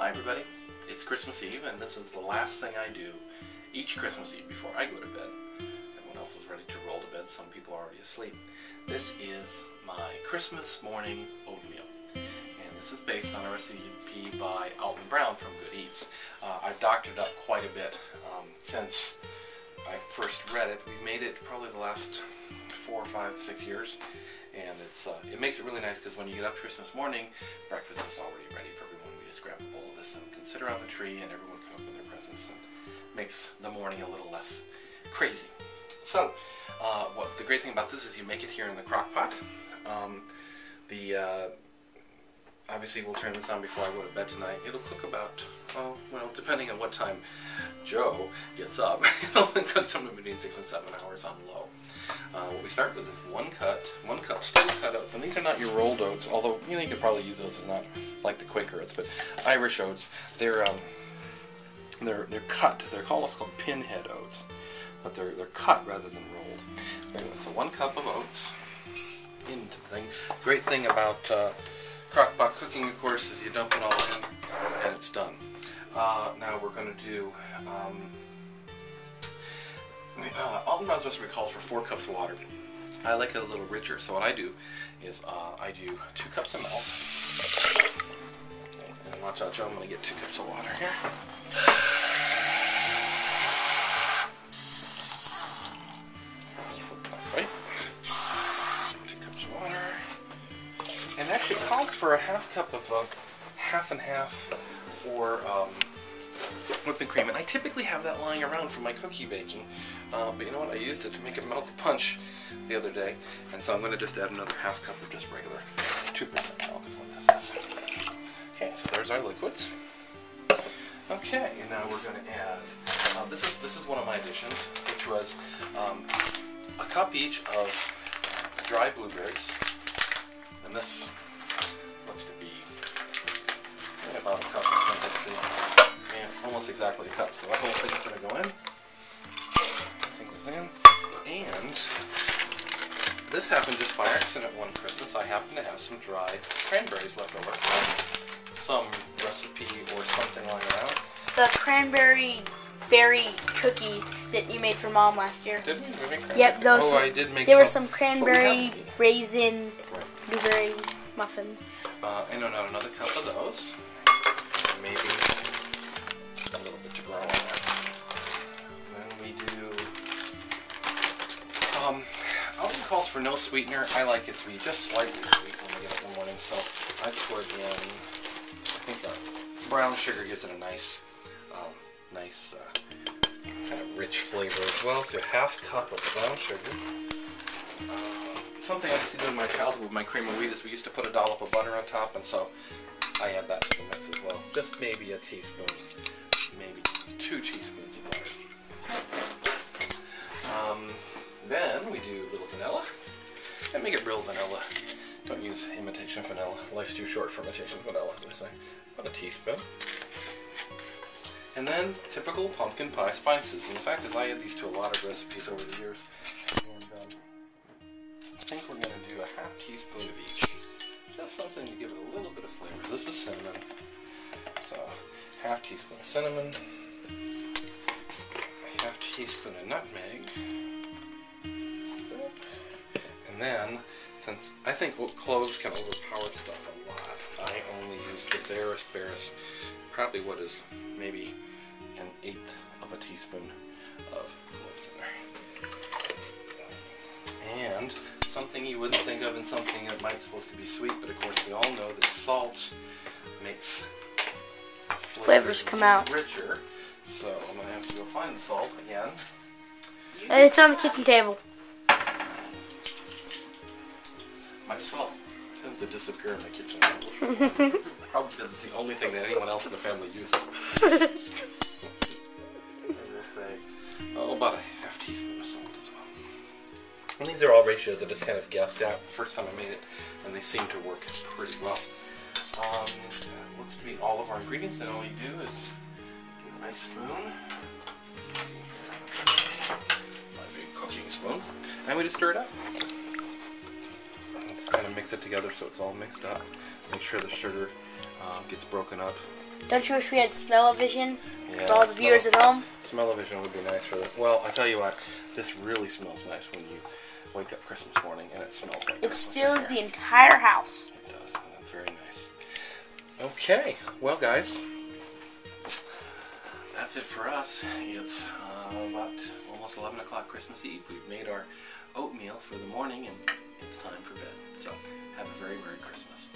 Hi everybody, it's Christmas Eve and this is the last thing I do each Christmas Eve before I go to bed. Everyone else is ready to roll to bed, some people are already asleep. This is my Christmas morning oatmeal. And this is based on a recipe by Alton Brown from Good Eats. I've doctored it up quite a bit since I first read it. We've made it probably the last 4, 5, 6 years. And it makes it really nice because when you get up Christmas morning, breakfast is already ready for everyone. We just grab a bowl of this and consider out the tree and everyone can open their presents and makes the morning a little less crazy. So, the great thing about this is you make it here in the crock pot. Obviously we'll turn this on before I go to bed tonight. It'll cook about, well, depending on what time Joe gets up, it'll cook somewhere between 6 and 7 hours on low. What we start with is one cup stone cut oats, and these are not your rolled oats, although you could probably use those as not like the Quaker oats, but Irish oats. They're cut. They're also called pinhead oats, but they're cut rather than rolled. Anyway, so 1 cup of oats into the thing. Great thing about crockpot cooking, of course, is you dump it all in and it's done. Now we're going to do. Alton Brown's recipe calls for 4 cups of water. I like it a little richer, so what I do is I do 2 cups of milk. And watch out, Joe, I'm going to get 2 cups of water here. Right. 2 cups of water. And actually it calls for a half cup of half and half or whipping cream, and I typically have that lying around for my cookie baking, but you know what, I used it to make it melt the punch the other day, and so I'm going to just add another half cup of just regular 2% milk is what this is. Okay, so there's our liquids. Okay, and now we're going to add, this is one of my additions, which was a cup each of dry blueberries, and this looks to be about a cup, let's see. Almost exactly a cup, so that whole thing is going to go in. Everything goes in. And this happened just by accident one Christmas. I happened to have some dried cranberries left over from some recipe or something lying around. The cranberry berry cookies that you made for Mom last year. Did we? We made cranberry? Yep, those. Oh, I did make there were some cranberry, raisin, blueberry muffins. And another cup of those. Maybe a little bit to grow on that. Then we do, Alton calls for no sweetener. I like it to be just slightly sweet when we get up in the morning, so I poured in, I think brown sugar gives it a nice kind of rich flavor as well. So a half cup of brown sugar. Something I used to do in my childhood with my cream of wheat is we used to put a dollop of butter on top, and so I add that to the mix as well. Just maybe a teaspoon, maybe 2 teaspoons of butter. Then we do a little vanilla, and make it real vanilla. Don't use imitation vanilla. Life's too short for imitation vanilla, as they say. About a teaspoon. And then typical pumpkin pie spices. And the fact is I add these to a lot of recipes over the years. And I think we're going to do a half teaspoon of each. Just something to give it a little bit of flavor. This is cinnamon. So, half teaspoon of cinnamon, half teaspoon of nutmeg, and then, since I think cloves can overpower stuff a lot, I only use the barest, probably what is maybe 1/8 of a teaspoon of cloves in there. And something you wouldn't think of, and something that might supposed to be sweet, but of course we all know that salt makes flavors come out richer. So I'm going to have to go find the salt again. It's on the kitchen table. My salt tends to disappear in the kitchen table. Probably because it's the only thing that anyone else in the family uses. I just say, about a half teaspoon of salt as well. And these are all ratios I just kind of guessed at the first time I made it, and they seem to work pretty well. Looks to be all of our ingredients, and all you do is get a nice spoon. Let's see here. My big cooking spoon. And we just stir it up. Just kind of mix it together so it's all mixed up. Make sure the sugar gets broken up Don't you wish we had smell-o-vision Yeah, for all the viewers at home? Smell-o-vision would be nice for the. Well, I tell you what, this really smells nice when you wake up Christmas morning and it smells like It Christmas. fills the entire house. It does, and that's very nice. Okay, well, guys, that's it for us. It's about almost 11 o'clock Christmas Eve. We've made our oatmeal for the morning, and it's time for bed. So, have a very Merry Christmas.